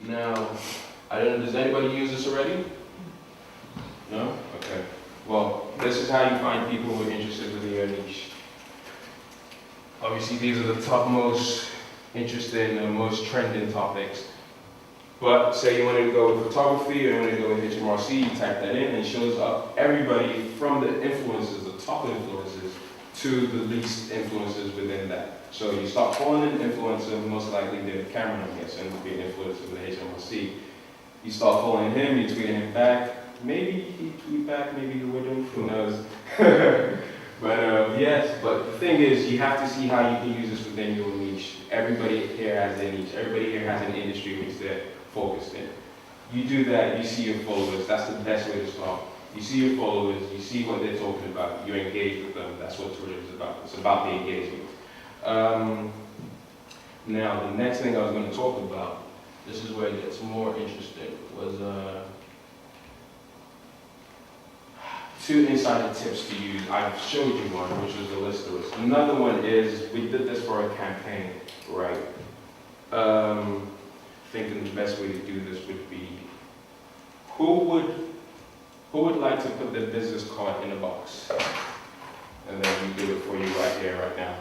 Now, I don't know, does anybody use this already? No? Okay. Well, this is how you find people who are interested within your niche. Obviously, these are the top most interesting and most trending topics. But say you wanted to go with photography or you wanted to go with HMRC, you type that in and it shows up everybody from the influencers, the top influencers, to the least influencers within that. So you start following an influencer, most likely David Cameron, I'm guessing, would be an influencer with HMRC. You start following him, you tweet him back. Maybe he tweet back, maybe he wouldn't, who knows. But yes, but the thing is, you have to see how you can use this within your niche. Everybody here has their niche. Everybody here has an industry which they're focused in. You do that, you see your followers. That's the best way to start. You see your followers, you see what they're talking about, you engage with them. That's what Twitter is about. It's about the engagement. Now, the next thing I was going to talk about, this is where it gets more interesting, was 2 insider tips to use. I've showed you one, which was the list of us. Another one is, we did this for a campaign, right? Thinking the best way to do this would be, who would like to put their business card in a box? And then we do it for you right here, right now.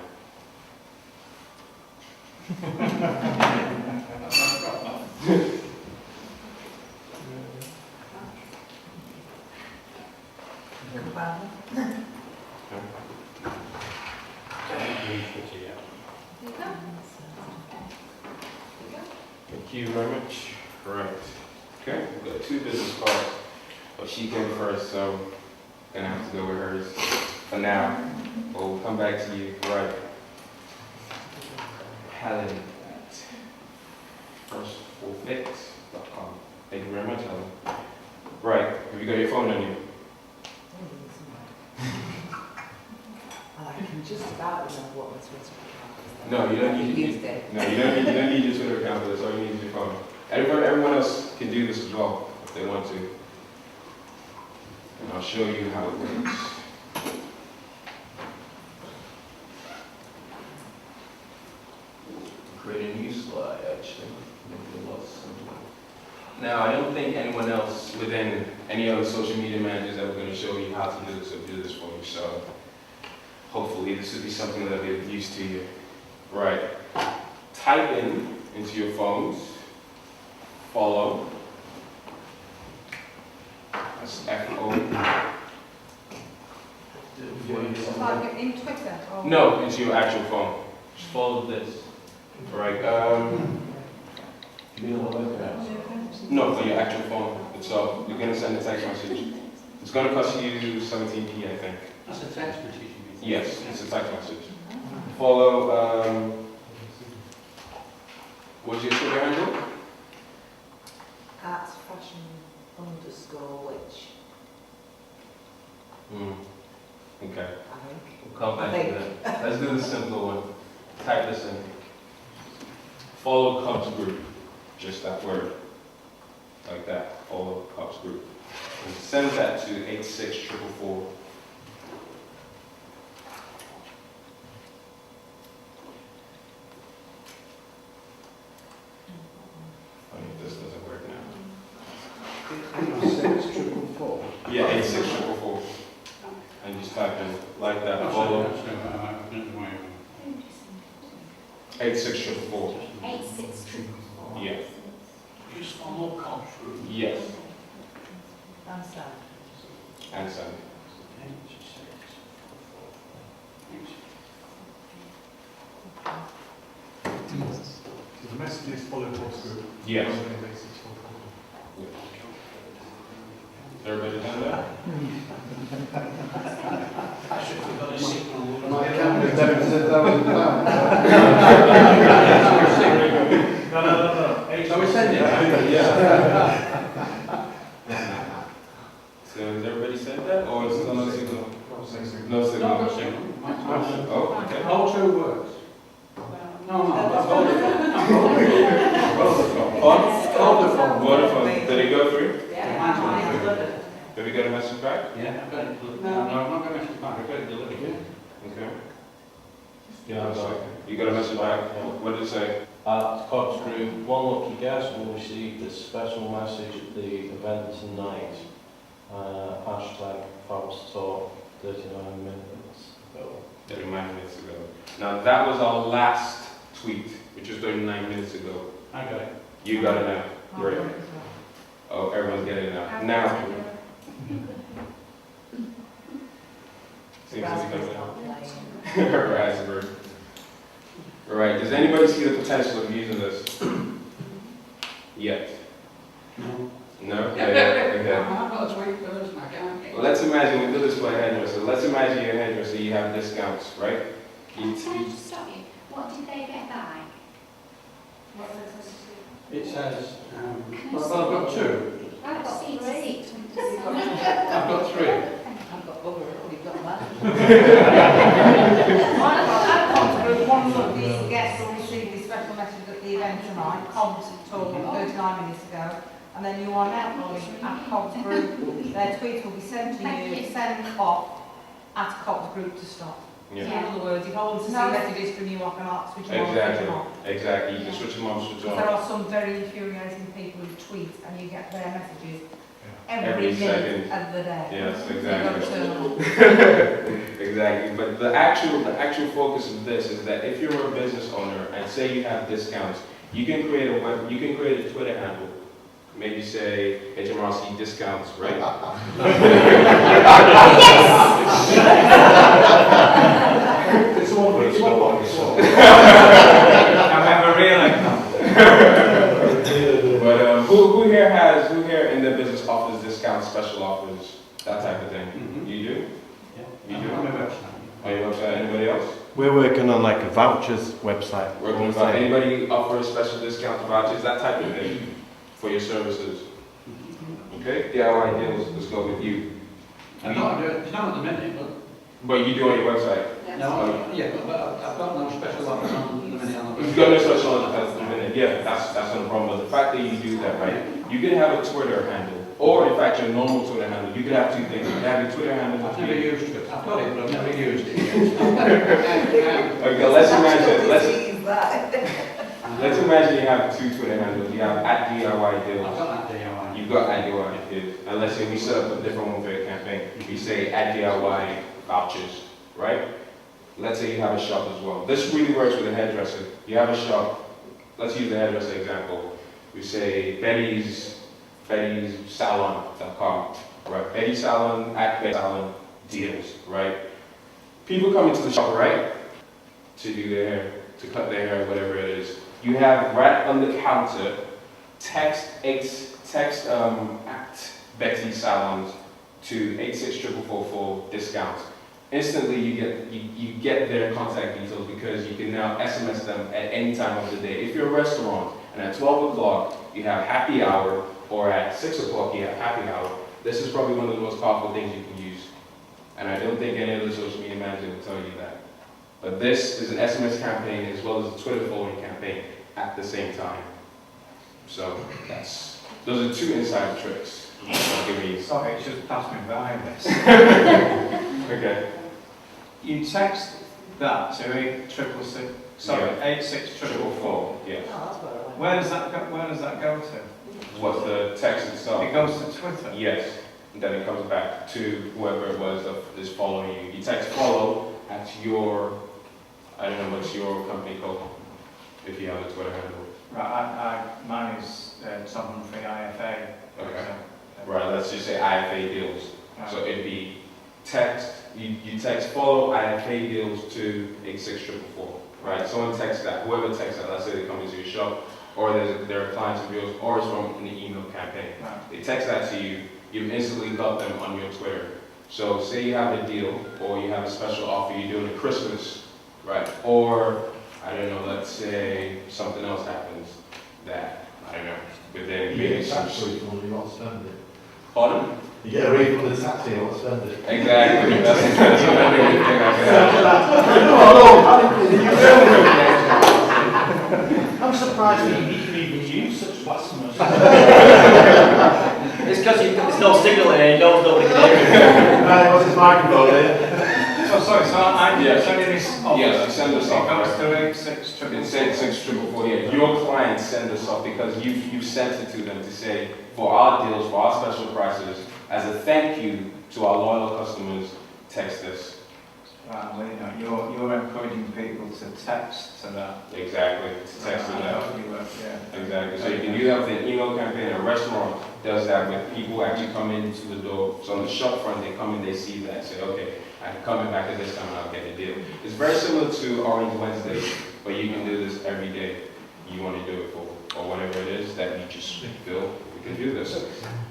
Thank you very much. Right. Okay, we've got 2 business cards. Well, she came first, so I'm gonna have to go with hers for now. We'll come back to you. Right. Helen at firstforfit.com. Thank you very much, Helen. Right. Have you got your phone on you? I can just about remember what was written. No, you don't need. You don't need your Twitter account for this. All you need is your phone. Everyone else can do this as well if they want to. And I'll show you how it works. Create a new slide, actually. Make it a lot simpler. Now, I don't think anyone else within any other social media managers that are going to show you how to do this or do this for you. So hopefully this will be something that they're used to you. Right. Type into your phones, follow. That's FO. Like in Twitter? Or No, it's your actual phone. Just follow this. Right. No, for your actual phone itself. You're going to send a text message. It's going to cost you 17p, I think. That's a text message. Yes, it's a text message. Follow, what's your Twitter handle? At fashion_which, Okay, I think. we'll come back to that. Let's do the simpler one. Type this in. Follow COBS group. Just that word. Like that. Follow COBS group. And send that to 86444. This doesn't work now. 86444. Yeah, 86444. And just type in like that. Follow 86444. 86444. Yeah. Just follow COBS group. Yes. Understand. And send. 86444. The message is follow COBS group. Yes. Yeah. Everybody done that? I should have got a signal. My account is £1,000. No. So we send it. Yeah. So has everybody said that? Or is it no signal? No signal. No signal. Oh, okay. How two works? No, that's all. Vodafone. Did it go through? Yeah. Did we get a message back? Yeah, I've got it delivered. No, I'm not going to message back. I've got it delivered. Okay. Yeah, you got a message back? What did it say? At COBS Group, one lucky guest will receive this special message at the event tonight. Hashtag COBS Talk 39 minutes ago. 39 minutes ago. Now that was our last tweet, which was 39 minutes ago. I got it. You got it now. I'll Great. do it as well. Oh, everyone's getting it now. Now, seems to be Raspberry's coming out. not playing. Raspberry. All right. Does anybody see the potential of using this? Yet? No. No. Okay. I've got a tweet first, and I can't get it. Let's imagine we do this for a hairdresser. Let's imagine you're a hairdresser. You have discounts, right? Can I just stop you? What did they get back? It says, Can I well, see? I've got two. I've got seat to seat. I've got three. I've got bugger all, you've got that. One of these guests will receive a special message at the event tonight, COBS told 39 minutes ago, and then you are now calling at COBS Group. Their tweet will be sent to Thank you, you. send off at COBS Group to stop. Yeah. In other words, if I want to see No. messages from you, I can switch them on, switch Exactly. them off. Exactly. You can switch them on, switch Because on. there are some very infuriating people who tweet and you get their messages Every every second. minute of the day. Yes, So you've got to exactly. turn on. Exactly. But the actual focus of this is that if you're a business owner and say you have discounts, you can create a Twitter handle. Maybe say HMRC discounts, right? It's all good. It's all good. However, really. But who here in the business offers discounts, special offers, that type of thing? Mhm. You do? Yeah. You do? On my website. On your website? Anybody else? We're working on like a vouchers website. Working with anybody offer special discounts, vouchers, that type of thing for your services? Okay, DIY deals, let's go with you. I'm not doing, it's not at the minute, but, But you do on your website? no, yeah, but I've got no special offers on the minute on the You've got no special on the minute, yeah, that's no problem. But the fact that you do that, right? You can have a Twitter handle, or in fact your normal Twitter handle. You could have two things. You can have your Twitter handle. I've never used it. I've got it, but I've never used it. Okay, let's imagine. Let's Let's imagine you have two Twitter handles. You have @DIY I've deals. got that DIY. You've got @DIY deals. And let's say we set up a different one for your campaign. We say @DIY vouchers, right? Let's say you have a shop as well. This really works with a hairdresser. You have a shop. Let's use the hairdresser example. We say Betty'sSalon.com, right? Betty Salon @Betty Salon deals, right? People come into the shop, right, to do their hair, to cut their hair, whatever it is. You have right on the counter text Betty Salons to 86444 discount. Instantly, you get their contact details because you can now SMS them at any time of the day. If you're a restaurant and at 12 o'clock you have happy hour, or at 6 o'clock you have happy hour, this is probably one of the most powerful things you can use. And I don't think any other social media manager will tell you that. But this is an SMS campaign as well as a Twitter following campaign at the same time. So those are two inside tricks. I'll give you. Sorry, it just passed me by this. Okay. You text that to 86644. Yes. Oh, that's where I went. Where does that go to? What's the text itself? It goes to Twitter. Yes. And then it comes back to whoever it was that is following you. You text follow at your, I don't know what's your company called, if you have a Twitter handle. Right, mine is Tom Humphrey IFA. Okay. Right, let's just say IFA deals. So it'd be text, you text follow IFA deals to 86444. Right, someone texts that, whoever texts that, let's say they come into your shop, or they're clients of yours, or it's from an email campaign. Right. They text that to you, you've instantly got them on your Twitter. So say you have a deal, or you have a special offer you're doing at Christmas, right? Or, I don't know, let's say something else happens that, I don't know, within You get maybe a tax refund, you want to spend it. Pardon? You get a refund of the tax, you want to spend it. Exactly, that's another good thing I can I'm surprised that you even use such blasphemous. It's because there's no signal in it, nobody can hear it. What's his microphone here? So sorry, so I'm Yes. sending this off. Yes, you send this off. It goes to It's sent 644, yeah. Your clients send us off because you've sent it to them to say, for our deals, for our special prices, as a thank you to our loyal customers, text us. Well, you know, you're encouraging people to text to that. Exactly, to text to that. Yeah. Exactly. So you can do that with an email campaign. A restaurant does that with people actually come into the door. So on the shop front, they come in, they see that, and say, okay, I'm coming back at this time and I'll get a deal. It's very similar to Orange Wednesday, but you can do this every day you want to do it for, or whatever it is that you just feel we can do this.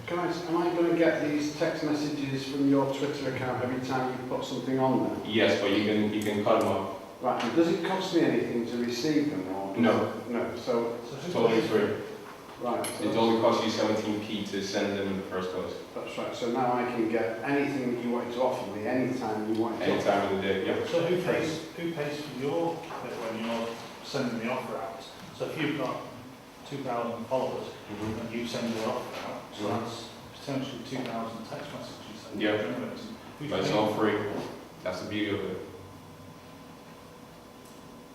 Guys, am I going to get these text messages from your Twitter account every time you put something on there? Yes, but you can cut them up. Right, and does it cost me anything to receive them? Or No. No, so... It's totally free. Right. So It only costs you 17p to send them in the first place. that's right, so now I can get anything that you wanted to offer me, anytime you wanted to Any time of the day, yep. So who pays for your bit when you're sending the offer out? So if you've got 2,000 followers and you send your offer out, so that's potentially 2,000 text messages that Yeah. you're generating. Who's But it's paying? all free. That's the beauty of it.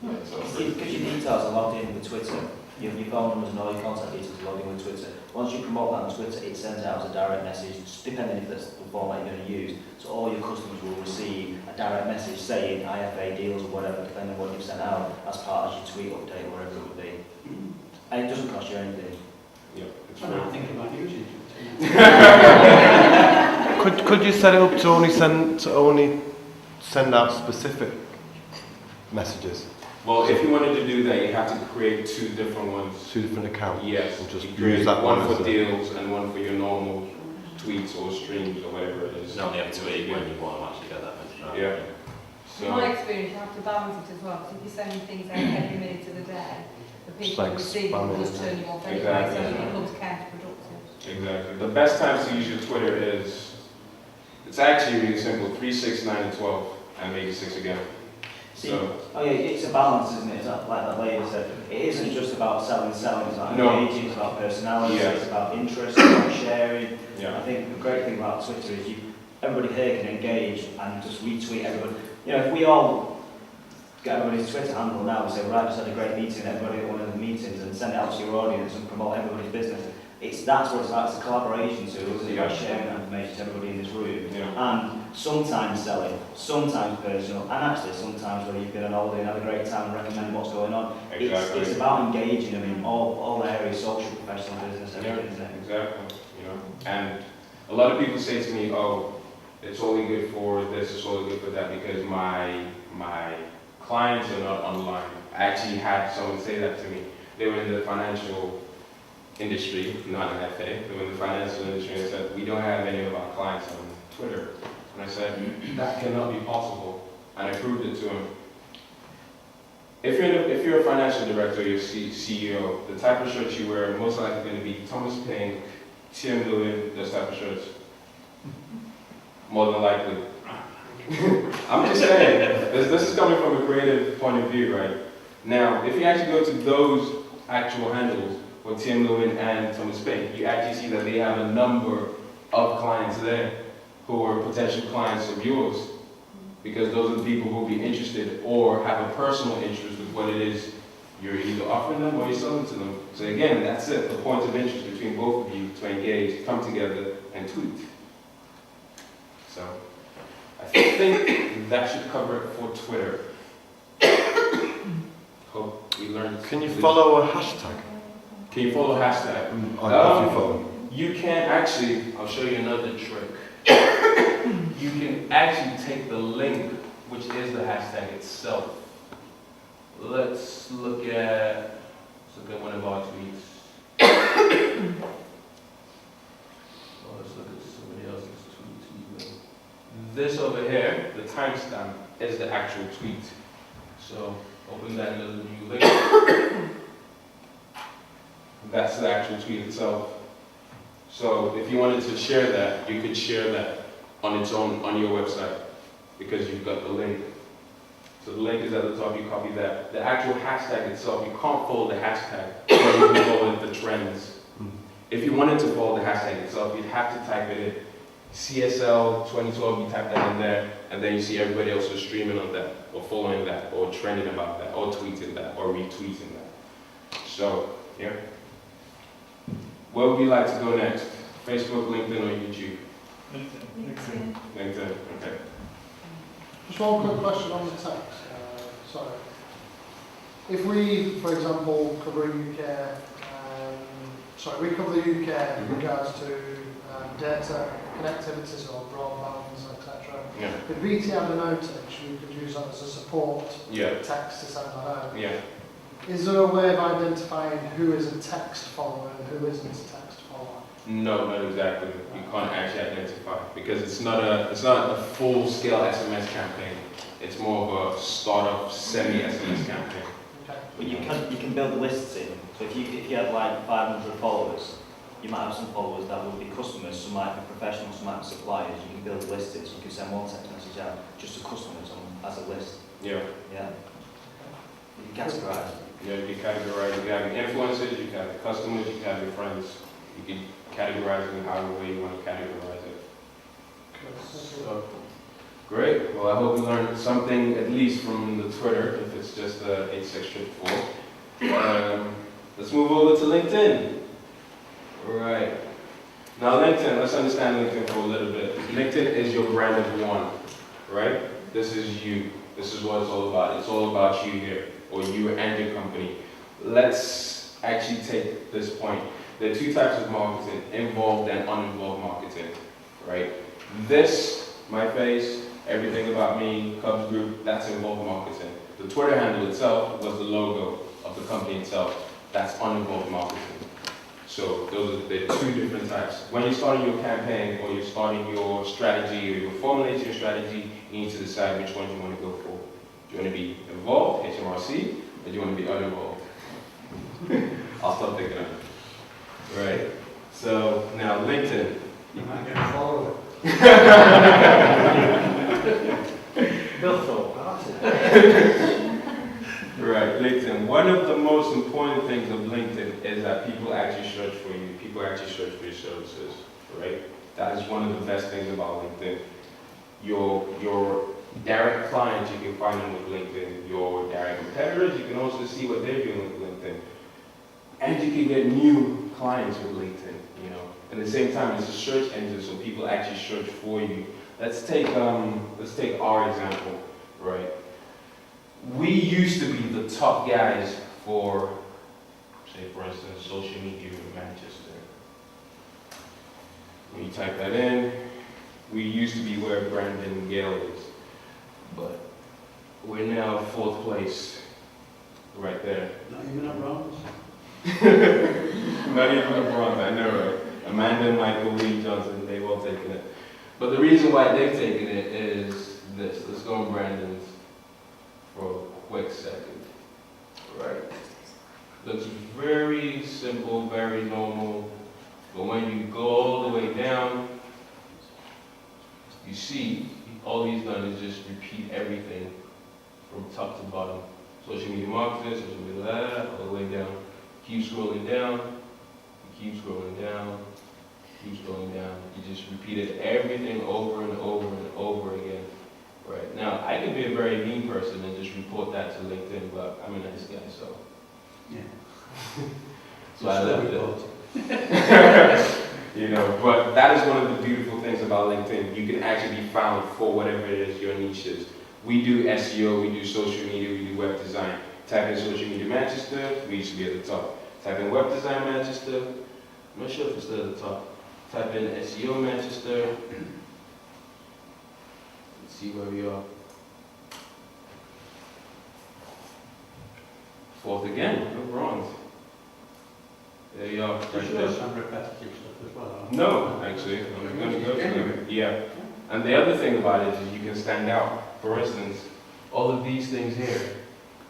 Yeah, it's all free. Because your details are logged in with Twitter, your phone numbers and all your contact details are logged in with Twitter. Once you promote that on Twitter, it sends out as a direct message, depending if that's the format you're going to use. So all your customers will receive a direct message saying IFA deals or whatever, depending on what you've sent out, as part of your tweet update or whatever it would be. And it doesn't cost you anything. Yeah, it's I'm free. not thinking about using it. Could you set it up to only send out specific messages, Well, if you wanted to do that, you have to create two different ones. 2 different accounts? Yes, And just you create use that one one for as a- deals and one for your normal tweets or streams or whatever it is. It's not the M2E when you want to actually get that message out. Yeah. In my So, experience, you have to balance it as well, because if you're sending things out every minute of the day, the people like who receive it will spamming. just turn you off anyway, Exactly. so it becomes counterproductive. exactly. The best times to use your Twitter is, it's actually really simple, 3, 6, 9, and 12, and maybe 6 again. See, So, oh yeah, it's a balance, isn't it? It's like that lady said. It isn't just about selling, it's about No. engaging, it's about personality, Yeah. it's about interest, it's about sharing. yeah. I think the great thing about Twitter is everybody here can engage and just retweet everybody. You know, if we all get everybody's Twitter handle now and say, right, just had a great meeting, everybody at one of the meetings, and send it out to your audience and promote everybody's business. That's what it's about. It's a collaboration tool, isn't it? Yeah. By sharing that information to everybody in this room. Yeah. And sometimes selling, sometimes personal, and actually sometimes where you've been on holiday and had a great time and recommend what's going on. Exactly. It's about engaging them in all areas, social, professional, business, everything, isn't it? Exactly, you know. And a lot of people say to me, oh, it's only good for this, it's only good for that, because my clients are not online. I actually had someone say that to me. They were in the financial industry, not an FA, they were in the financial industry and said, we don't have any of our clients on Twitter. And I said, that cannot be possible. And I proved it to him. If you're a financial director, you're CEO, the type of shirts you wear are most likely going to be Thomas Pink, Tim Lewin, those type of shirts. More than likely. I'm just saying, this is coming from a creative point of view, right? Now, if you actually go to those actual handles, for Tim Lewin and Thomas Pink, you actually see that they have a number of clients there who are potential clients of yours, because those are the people who will be interested or have a personal interest with what it is you're either offering them or you're selling to them. So again, that's it, the point of interest between both of you to engage, come together, and tweet. So, I think that should cover it for Twitter. Hope we learned. Can you follow a hashtag Can you follow hashtag? on your phone? You can actually, I'll show you another trick. You can actually take the link, which is the hashtag itself. Let's look at one of our tweets. Let's look at somebody else's tweet. This over here, the timestamp, is the actual tweet. So open that in the new link. That's the actual tweet itself. So if you wanted to share that, you could share that on its own on your website because you've got the link. So the link is at the top, you copy that. The actual hashtag itself, you can't follow the hashtag, but you can follow the trends. If you wanted to follow the hashtag itself, you'd have to type it in CSL 2012, you type that in there, and then you see everybody else is streaming on that, or following that, or trending about that, or tweeting that, or retweeting that. So, yeah. Where would you like to go next? Facebook, LinkedIn, or YouTube? LinkedIn. LinkedIn, okay. Just one quick question on the text. Sorry. If we, for example, cover UK, we cover the UK in regards to data connectivities or broadbands, etc. Yeah. If BT had an outage, we could use that as a support text to send that out. Yeah. Is there a way of identifying who is a text follower and who isn't a text follower? No, not exactly. You can't actually identify because it's not a full-scale SMS campaign. It's more of a startup semi-SMS campaign. Okay. But you can build lists in. So if you had like 500 followers, you might have some followers that will be customers, some might be professionals, some might be suppliers. You can build lists in, so you can send one text message out just to customers as a list. Yeah. Yeah. You can categorize. Yeah, you categorize. You have your influencers, you have your customers, you have your friends. You can categorize them however way you want to categorize it. So, great. Well, I hope you learned something at least from the Twitter, if it's just 8634. Let's move over to LinkedIn. Right. Now LinkedIn, let's understand LinkedIn for a little bit. LinkedIn is your brand of one, right? This is you. This is what it's all about. It's all about you here, or you and your company. Let's actually take this point. There are two types of marketing, involved and uninvolved marketing, right? This, my face, everything about me, COBS Group, that's involved marketing. The Twitter handle itself was the logo of the company itself. That's uninvolved marketing. So those are the two different types. When you're starting your campaign or you're starting your strategy or you're formulating your strategy, you need to decide which one you want to go for. Do you want to be involved, HMRC, or do you want to be uninvolved? I'll stop thinking of it. Right. So now LinkedIn. You might get a follower. Bill thought. Right, LinkedIn. One of the most important things of LinkedIn is that people actually search for you. People actually search for your services, right? That is one of the best things about LinkedIn. Your direct clients, you can find them with LinkedIn. Your direct competitors, you can also see what they're doing with LinkedIn. And you can get new clients with LinkedIn, you know. At the same time, it's a search engine, so people actually search for you. Let's take our example, right? We used to be the top guys for, say for instance, social media in Manchester. When you type that in, we used to be where Brandon Gale is. But we're now 4th place, right there. Not even at bronze. Not even a bronze, I know, right? Amanda, Michael, Lee, Johnson, they've all taken it. But the reason why they've taken it is this. Let's go on Brandon's for a quick second. Right. Looks very simple, very normal. But when you go all the way down, you see all he's done is just repeat everything from top to bottom. Social media marketing, social media, all the way down. Keep scrolling down, you keep scrolling down, keep scrolling down. You just repeated everything over and over and over again. Right. Now, I could be a very mean person and just report that to LinkedIn, but I'm a nice guy, so. Yeah. So I left it. You know, but that is one of the beautiful things about LinkedIn. You can actually be found for whatever it is your niche is. We do SEO, we do social media, we do web design. Type in social media Manchester, we used to be at the top. Type in web design Manchester, I'm not sure if it's still at the top. Type in SEO Manchester. Let's see where we are. 4th again, no bronze. There you are, right There's there. some repetitive stuff as well. No, actually, I'm going to go to it. Yeah. And the other thing about it is you can stand out. For instance, all of these things here,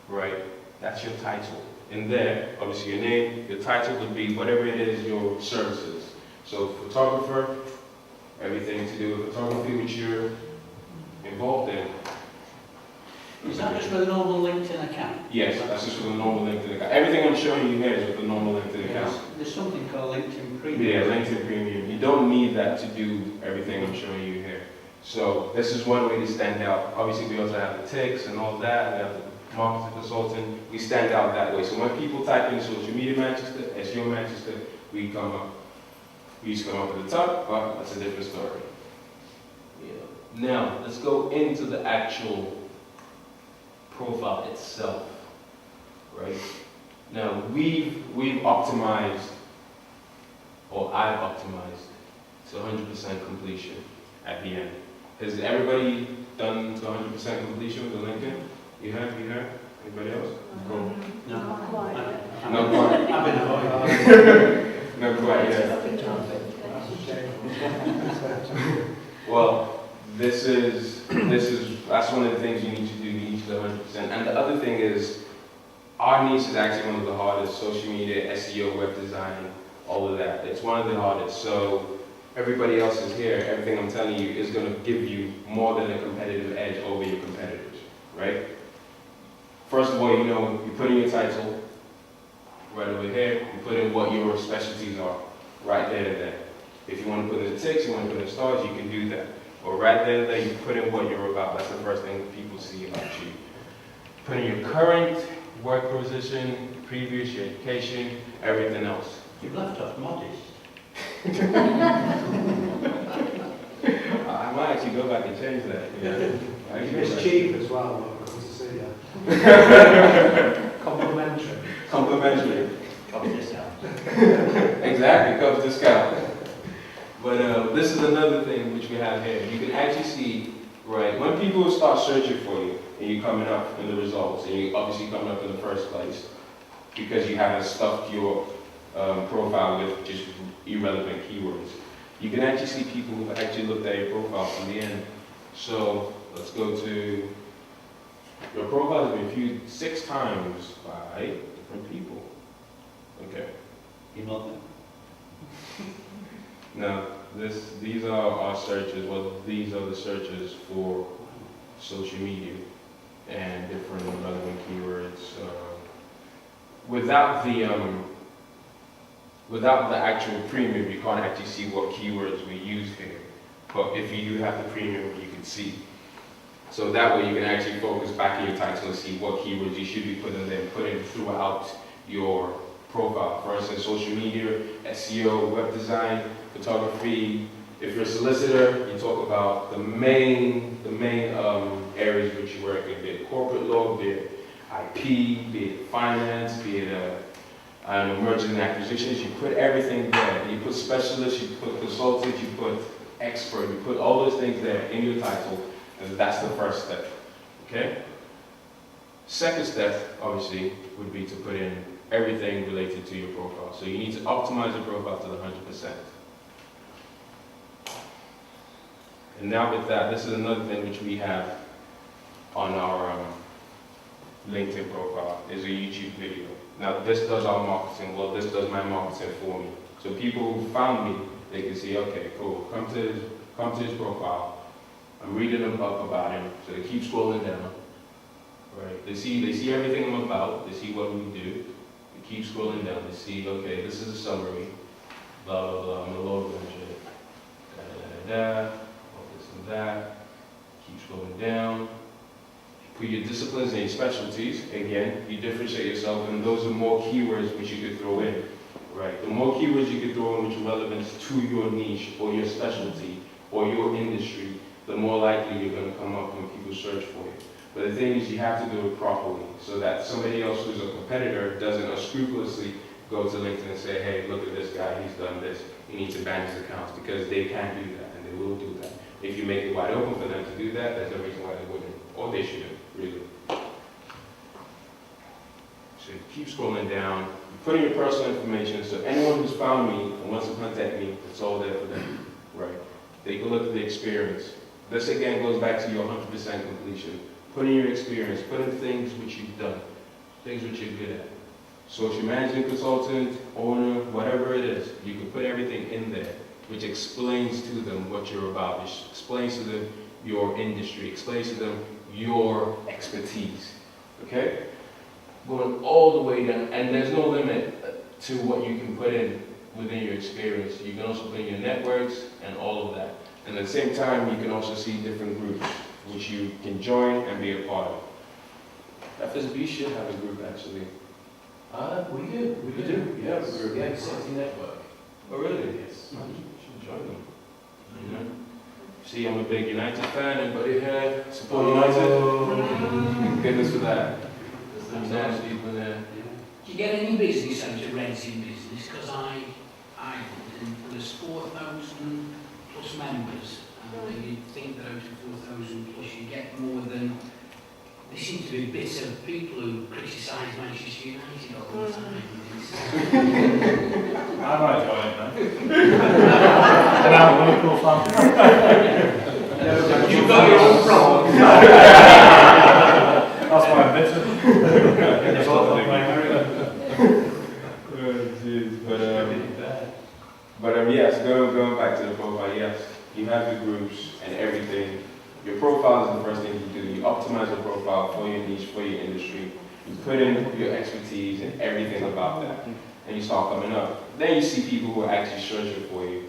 right? That's your title. In there, obviously your name, your title would be whatever it is your services. So photographer, everything to do with photography which you're involved in. Is that just with a normal LinkedIn account? Yes, that's just with a normal LinkedIn account. Everything I'm showing you here is with a normal LinkedIn account. There's something called LinkedIn Premium. Yeah, LinkedIn Premium. you don't need that to do everything I'm showing you here. So this is one way to stand out. Obviously, we also have the ticks and all that. We have the marketing consultant. We stand out that way. So when people type in social media Manchester, SEO Manchester, we come up. We used to come up at the top, but that's a different story. Yeah. Now, let's go into the actual profile itself, right? Now, we've optimized, or I've optimized to 100% completion at the end. Has everybody done to 100% completion with the LinkedIn? You have? Anybody else? Cool. No. Not quite. I've been avoiding. Not quite yet. Well, that's one of the things you need to do. You need to do 100%. And the other thing is, our niche is actually one of the hardest. Social media, SEO, web design, all of that. It's one of the hardest. So everybody else is here. Everything I'm telling you is going to give you more than a competitive edge over your competitors, right? First of all, you put in your title right over here. You put in what your specialties are right there and there. If you want to put in the ticks, you want to put in the stars, you can do that. Or right there and there, you put in what you're about. That's the first thing people see about you. Put in your current work position, previous, your education, everything else. You've left off modest. I might actually go back and change that. Yeah. It's cheap as well when it comes to see you. Complimentary. Complimentary. Copy discount. Exactly, comes discount. But this is another thing which we have here. You can actually see, right, when people start searching for you, and you're coming up in the results, and you're obviously coming up in the first place, because you haven't stuffed your profile with just irrelevant keywords. You can actually see people who actually looked at your profile from the end. So let's go to, your profile has been viewed 6 times by different people. Okay. You know them. Now, these are our searches. Well, these are the searches for social media and different relevant keywords. Without the actual premium, you can't actually see what keywords we use here. But if you do have the premium, you can see. So that way you can actually focus back in your title and see what keywords you should be putting there, putting throughout your profile. For instance, social media, SEO, web design, photography. If you're a solicitor, you talk about the main areas which you work in, be it corporate law, be it IP, be it finance, be it mergers and acquisitions. You put everything there. You put specialist, you put consultant, you put expert, you put all those things there in your title, and that's the first step. Okay? Second step, obviously, would be to put in everything related to your profile. So you need to optimize your profile to the 100%. And now with that, this is another thing which we have on our LinkedIn profile, is a YouTube video. Now this does our marketing, well this does my marketing for me. So people who found me, they can see, okay, cool, come to his profile. I'm reading about him, so they keep scrolling down. Right? They see everything I'm about, they see what we do. They keep scrolling down, they see, okay, this is a summary, blah blah blah, I'm a logo engineer. All this and that. Keep scrolling down. Put your disciplines and your specialties. Again, you differentiate yourself, and those are more keywords which you could throw in. Right? The more keywords you could throw in which are relevant to your niche or your specialty or your industry, the more likely you're going to come up when people search for you. But the thing is, you have to do it properly so that somebody else who's a competitor doesn't unscrupulously go to LinkedIn and say, hey, look at this guy, he's done this. You need to ban his accounts, because they can do that, and they will do that. If you make it wide open for them to do that, there's no reason why they wouldn't, or they shouldn't, really. So you keep scrolling down, you put in your personal information, so anyone who's found me and wants to contact me, it's all there for them, right? Take a look at the experience. This again goes back to your 100% completion. Put in your experience, put in things which you've done, things which you're good at. Social management consultant, owner, whatever it is, you can put everything in there, which explains to them what you're about, which explains to them your industry, explains to them your expertise, okay? Going all the way down, and there's no limit to what you can put in within your experience. You can also put in your networks and all of that. And at the same time, you can also see different groups which you can join and be a part of. FSB should have a group actually. We do. We do? Yeah, we're a Yeah, group. City Network. Oh really? Yes. You should join them. You know? See, I'm a big United fan, and buddy here, support United. Goodness for that. There's nice people there. Do you get any business out of renting business? Because there's 4,000 plus members, and you'd think that out of 4,000 plus you get more than. There seem to be bits of people who criticise Manchester United all the time. I might join it now. And I'm a Liverpool fan. You've got your own problem. That's why I'm bitter. It's all about my Yes, going back to the profile, yes, you have the groups and everything. Your profile is the first thing you do. You optimize your profile for your niche, for your industry. You put in your expertise and everything about that, and you start coming up. Then you see people who are actually searching for you,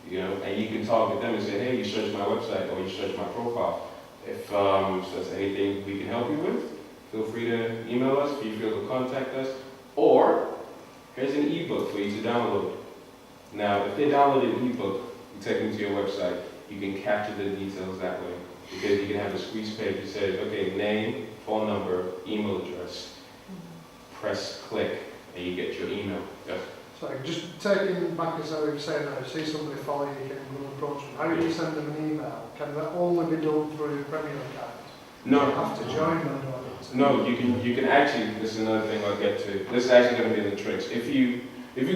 you know, and you can target them and say, hey, you search my website or you search my profile. If there's anything we can help you with, feel free to email us, feel free to contact us, or here's an ebook for you to download. Now, if they download an ebook, you take them to your website, you can capture the details that way. Because you can have a squeeze page that says, okay, name, phone number, email address, press click, and you get your email. Yes. So just taking back as I was saying, I see somebody follow you, you can go and approach them. How do you send them an email? Can that only be done through Premier account? No. You have to join them. No, you can actually, this is another thing I'll get to. This is actually going to be the tricks. If you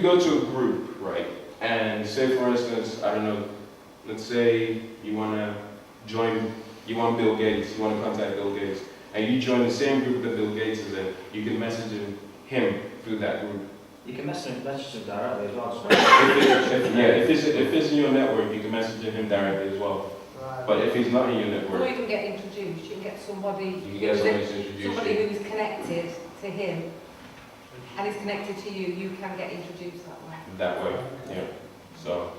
go to a group, right, and say for instance, I don't know, let's say you want to join, you want Bill Gates, you want to contact Bill Gates, and you join the same group that Bill Gates is in, you can message him through that group. You can message him directly as well. If it's in your network, you can message him directly as well. Right. But if he's not in your Or network, you can get introduced, you can get somebody, you can get somebody to introduce somebody you who is connected to him and is connected to you, you can get introduced that way. that way. Yeah. So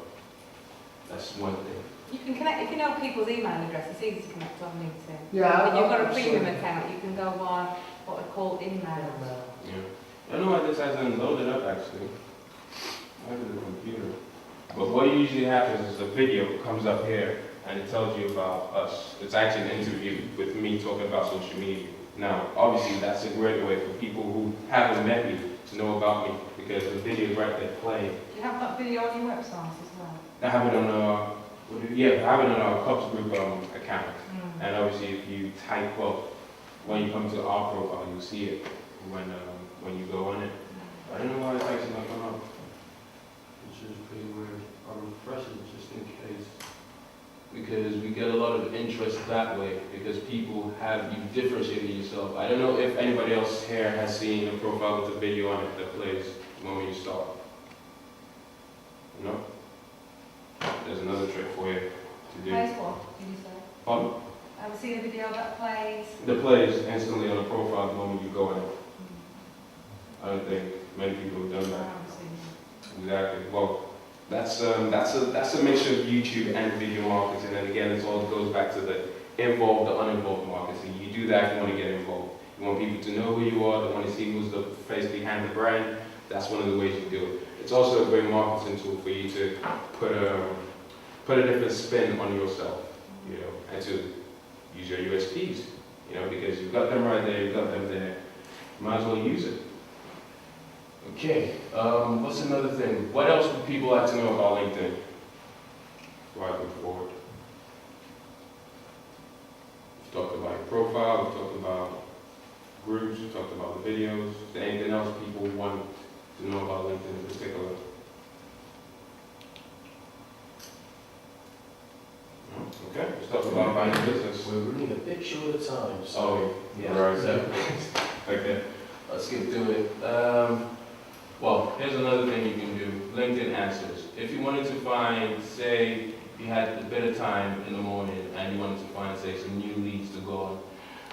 that's one thing. You can connect, if you know people's email address, it's easy to connect on LinkedIn. Yeah, If you've got a absolutely. premium account, you can go on what are called email. Yeah. I know why this hasn't loaded up actually. I have the computer. But what usually happens is a video comes up here and it tells you about us. It's actually an interview with me talking about social media. Now, obviously that's a great way for people who haven't met me to know about me because the video is right there playing. Do you have that video on your website as well? I have it on I have it on our COBS group account. And obviously if you type up, when you come to our profile, you'll see it when you go on it. I don't know why it's actually not coming up. Which is pretty weird. I'll refresh it just in case. Because we get a lot of interest that way, because people have, you differentiated yourself. I don't know if anybody else here has seen a profile with a video on it that plays when you start. No? There's another trick for you to do. Plays what, did you say? Pardon? Have you seen a video that plays? The plays instantly on the profile the moment you go in. I don't think many people have done that. Exactly. Well, that's a mixture of YouTube and video marketing, and again, it all goes back to the involved, the uninvolved marketing. You do that if you want to get involved. You want people to know who you are. They want to see who's the face behind the brand. That's one of the ways you do it. It's also a great marketing tool for you to put a different spin on yourself, you know, and to use your USPs, you know, because you've got them right there, you've got them there. Might as well use it. Okay, what's another thing? What else would people like to know about LinkedIn? Before I move forward. We've talked about your profile, we've talked about groups, we've talked about the videos. Is there anything else people want to know about LinkedIn in particular? No? Okay, let's talk about buying business. We're running a bit short of time, so Oh, yeah. right. So, Okay. let's get to it. Well, here's another thing you can do, LinkedIn Answers. If you wanted to find, say, you had a bit of time in the morning and you wanted to find, say, some new leads to go on,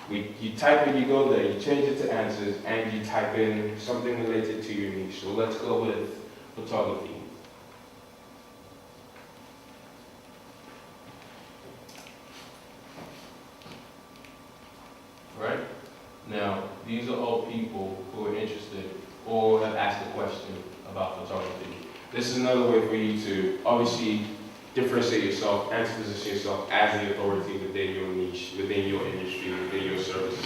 you type in, you go there, you change it to Answers, and you type in something related to your niche. So let's go with photography. way for you to obviously differentiate yourself and to position yourself as the authority within your niche, within your industry, within your services.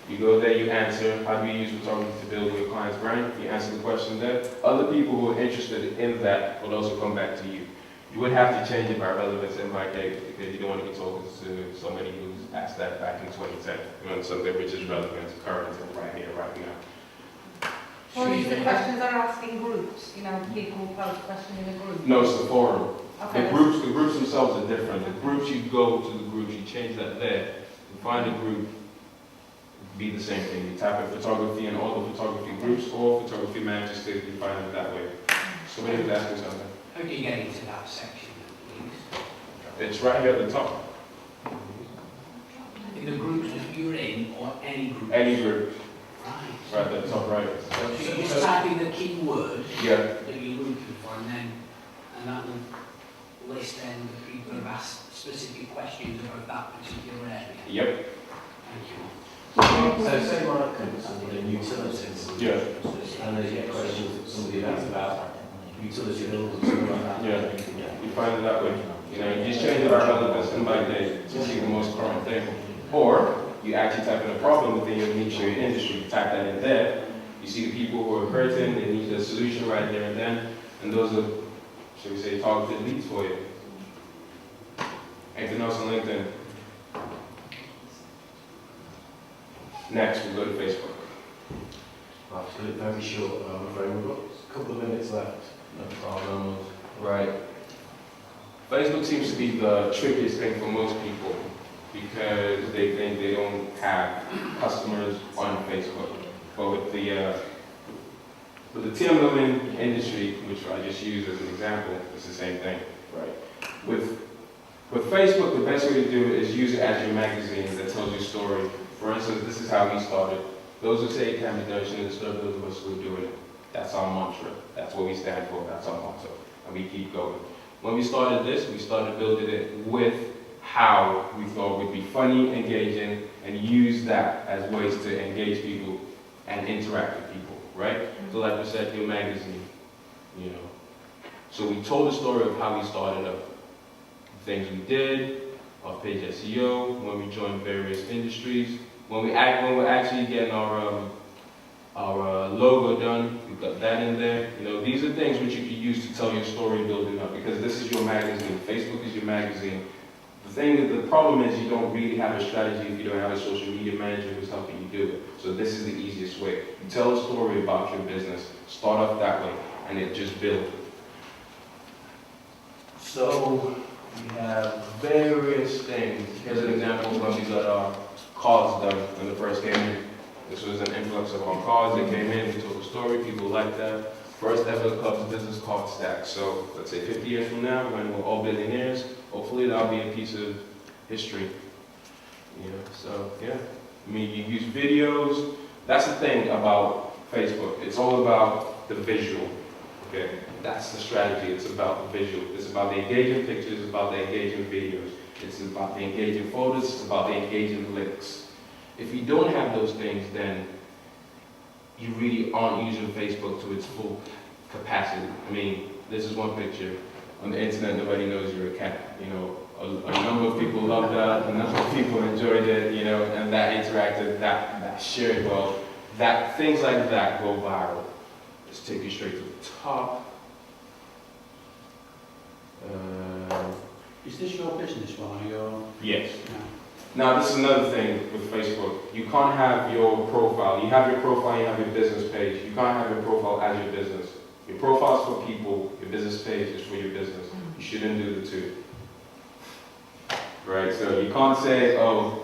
You go there, you answer, how do you use photography to build your client's brand? You answer the question there. Other people who are interested in that will also come back to you. You would have to change it by relevance and by date because you don't want to be talking to somebody who's asked that back in 2010. You want something which is relevant, current, and right here, right now. Or is the questions are asking groups, you know, people will post questions in a group? No, it's the forum. Okay. The groups themselves are different. The groups, you go to the groups, you change that there. You find a group, be the same thing. You type in photography in all the photography groups or photography managers, so you find it that way. Somebody was asking something. How do you get into that section, please? It's right here at the top. In the groups that you're in, or any group? Any group. Right. Right at the top right. So you just type in the keyword Yeah. that you're looking for, and that will list then the people who have asked specific questions about that particular area. Yep. Thank you. So say Mike comes in utilities. Yeah. And they get questions that somebody asks about utility bills and something like that. Yeah. You find it that way. You know, you just change it by relevance and by date to see the most current thing. Or you actually type in a problem within your niche or your industry, you type that in there. You see the people who are hurting, they need a solution right there and then, and those are, shall we say, targeted leads for you. Anything else on LinkedIn? Next, we'll go to Facebook. I'll do it very short, I'm afraid we've got a couple of minutes left. No problem. Right. Facebook seems to be the trickiest thing for most people because they think they don't have customers on Facebook. But with the team building industry, which I just used as an example, it's the same thing, right? With Facebook, the best way to do it is use it as your magazine that tells your story. For instance, this is how we started. Those who say it can be done shouldn't disturb those of us who are doing it. That's our mantra. That's what we stand for. That's our motto. And we keep going. When we started this, we started building it with how we thought would be funny, engaging, and use that as ways to engage people and interact with people, right? So like we said, your magazine, you know. So we told the story of how we started up, the things we did, off-page SEO, when we joined various industries, when we're actually getting our logo done, we've got that in there. You know, these are things which you can use to tell your story building up because this is your magazine. Facebook is your magazine. The problem is you don't really have a strategy if you don't have a social media manager who's helping you do it. So this is the easiest way. You tell a story about your business, start off that way, and it just builds. So we have various things. Here's an example of when we got our cards done when the first came in. This was an influx of our cards that came in. We told a story. People liked that. First ever COBS business card stack. So let's say 50 years from now, when we're all billionaires, hopefully that'll be a piece of history. You know, so yeah. I mean, you use videos. That's the thing about Facebook. It's all about the visual. Okay, that's the strategy. It's about the visual. It's about the engaging pictures. It's about the engaging videos. It's about the engaging photos. It's about the engaging links. If you don't have those things, then you really aren't using Facebook to its full capacity. I mean, this is one picture. On the internet, nobody knows you're a cat. You know, a number of people loved that, a number of people enjoyed it, you know, and that interacted, that shared well. That things like that go viral. Let's take you straight to the top. Is this your business one or your? Yes. Now, this is another thing with Facebook. You can't have your profile. You have your profile, you have your business page. You can't have your profile as your business. Your profile is for people, your business page is for your business. You shouldn't do the two. Right? So you can't say, oh,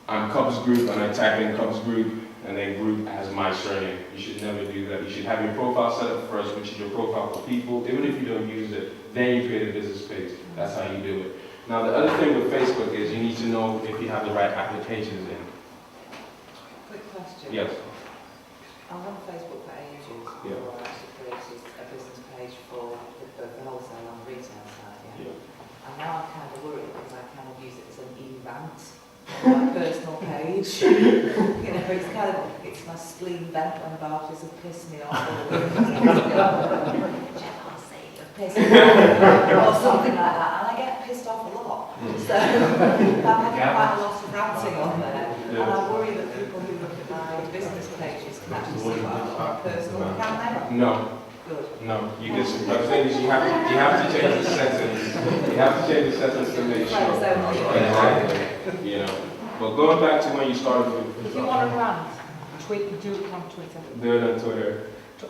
I'm COBS Group, and I type in COBS Group, and then group as my surname. You should never do that. You should have your profile set up first, which is your profile for people. Even if you don't use it, then you create a business page. That's how you do it. Now, the other thing with Facebook is you need to know if you have the right applications in. Quick question. Yes. I was on Facebook for ages Yeah. before I actually created a business page for the wholesale and retail side, yeah? And now I'm kind of worried because I kind of use it as an e-rant on my personal page. You know, it's kind of, it's my spleen vent when barges have pissed me off. Or pissed off or something like that, and I get pissed off a lot. So I'm having quite a lot of ranting on there, and I worry that people who look at my business pages can actually see what I've got on my personal account. No. Good. No, you just, the thing is you have to change the sentence. You have to change the sentence to make sure. Exactly. You know. But going back to when you started with... If you want to rant, do it on Twitter. Do it on Twitter.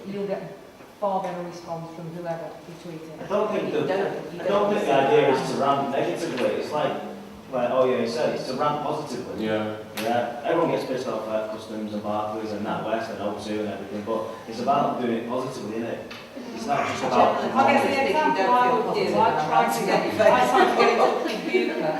You'll get far better response from whoever you tweet it. I don't think the idea is to rant negatively. It's like Oyo said, it's to rant positively. Yeah. Yeah. Everyone gets pissed off at Customs and Barclays and NatWest and O2 and everything, but it's about doing it positively, isn't it? It's not just about... I guess the example I would give, I tried to get in touch with Bupa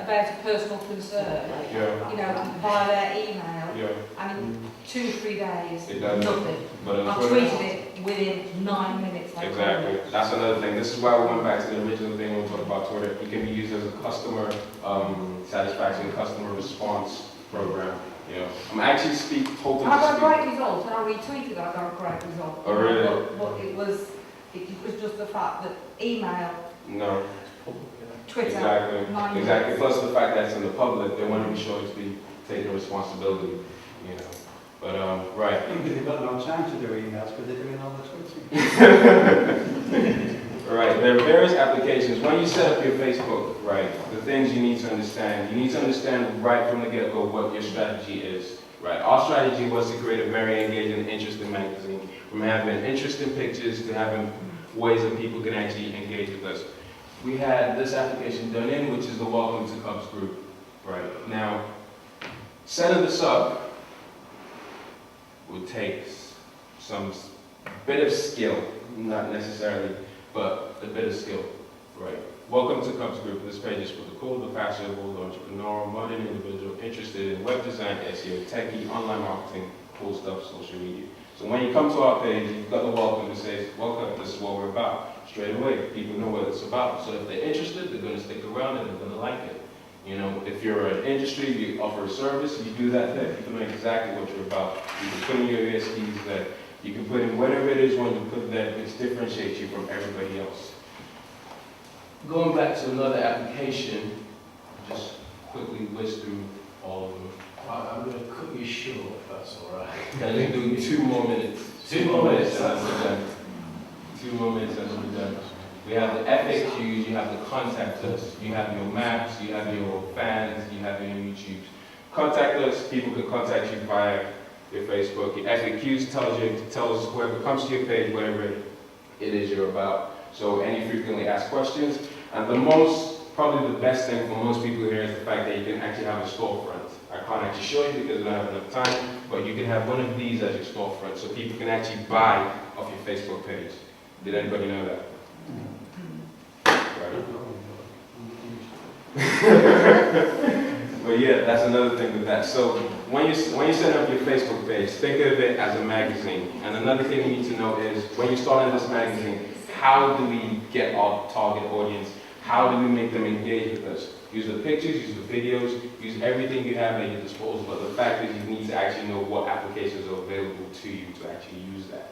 about a personal concern, you know, via their email, and in 2 or 3 days, nothing. But I tweeted it within 9 minutes. Exactly. That's another thing. This is why we went back to the original thing when we talked about Twitter. It can be used as a customer satisfaction, customer response program. You know, I'm actually hoping to I got a great result. When I retweeted, I got a great result. Oh, really? But it was just the fact that email, Twitter, Exactly. Plus the fact that it's in the public, they want to be sure to be taking responsibility. You know. But right. They've got no time to do emails, but they're doing all the tweeting. Right, there are various applications. When you set up your Facebook, right, the things you need to understand right from the get-go what your strategy is, right? Our strategy was to create a very engaging and interesting magazine, from having interesting pictures to having ways that people can actually engage with us. We had this application done in, which is the Welcome to COBS group, right? Now, setting this up would take some bit of skill, not necessarily, but a bit of skill, right? Welcome to COBS Group. This page is for the cool, the fashionable, the entrepreneurial, modern individual interested in web design, SEO, techie, online marketing, cool stuff, social media. So when you come to our page, you've got the welcome that says, welcome, this is what we're about. Straight away, people know what it's about. So if they're interested, they're going to stick around and they're going to like it. You know, if you're an industry, you offer a service, you do that there. People know exactly what you're about. You can put in your USPs there. You can put in whatever it is when you put that, which differentiates you from everybody else. Going back to another application, just quickly whiz through all of them. I'm going to cut you short, if that's all right. Can you do 2 more minutes? 2 more minutes, and then we're done. 2 more minutes and then we're done. We have the FAQs, you have the contact us, you have your maps, you have your fans, you have your YouTubes. Contact us, people can contact you via your Facebook. Your FAQs tells whoever comes to your page, whatever it is you're about. So any frequently asked questions. And probably the best thing for most people here is the fact that you can actually have a storefront. I can't actually show you because I don't have enough time, but you can have one of these as your storefront so people can actually buy off your Facebook page. Did anybody know that? Right. But yeah, that's another thing with that. So when you set up your Facebook page, think of it as a magazine. And another thing you need to know is when you start in this magazine, how do we get our target audience? How do we make them engage with us? Use the pictures, use the videos, use everything you have at your disposal. But the fact is you need to actually know what applications are available to you to actually use that.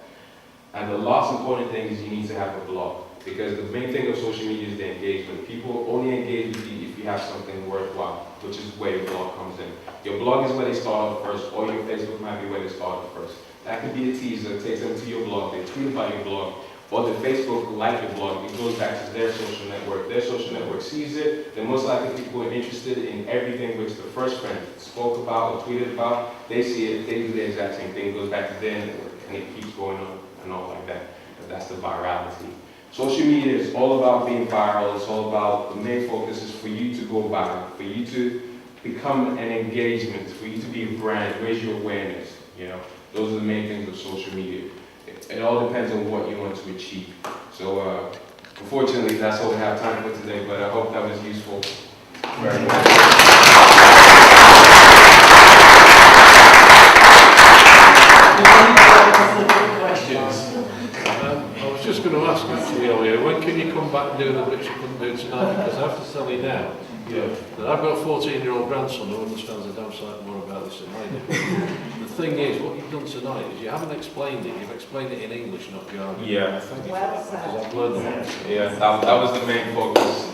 And the last important thing is you need to have a blog. Because the main thing of social media is the engagement. People only engage with you if you have something worthwhile, which is where your blog comes in. Your blog is where they start off first, or your Facebook might be where they start off first. That could be a teaser, takes them to your blog, they tweet about your blog, or the Facebook like your blog, it goes back to their social network. Their social network sees it, then most likely people are interested in everything which the first friend spoke about or tweeted about. They see it, they do the exact same thing, it goes back to their network, and it keeps going on and all like that. But that's the virality. Social media is all about being viral. It's all about, the main focus is for you to go viral, for you to become an engagement, for you to be a brand, raise your awareness. You know, those are the main things of social media. It all depends on what you want to achieve. So, unfortunately, that's all we have time for today, but I hope that was useful. Very much. I was just going to ask actually, Ollie, when can you come back and do the bits you couldn't do tonight? Because I have to tell you now, Yeah, but I've got a 14-year-old grandson who understands a damn sight more about this than I do. The thing is, what you've done tonight is you haven't explained it, you've explained it in English, not jargon. Yeah. Thank you for that, because I've learned a lot. Yeah, that was the main focus.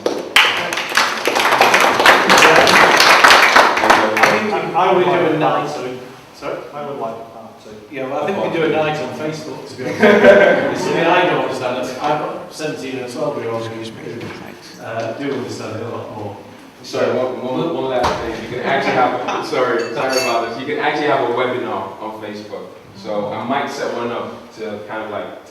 I would do a night. Sorry? I would like a part two. Yeah, well, I think we could do a night on Facebook, to be honest. It's something I don't understand. I've got 17 and 12-year-olds who do understand it a lot more. Sorry, one last thing. You can actually have, sorry about this. You can actually have a webinar on Facebook. So I might set one up to kind of like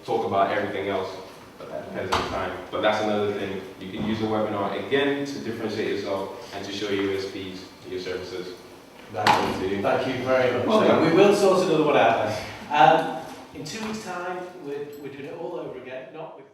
talk about everything else, but that depends on the time. But that's another thing. You can use a webinar again to differentiate yourself and to show your USPs to your services. Thank you very much. Well, we will sort another one out then. In 2 weeks' time, we're doing it all over again, not with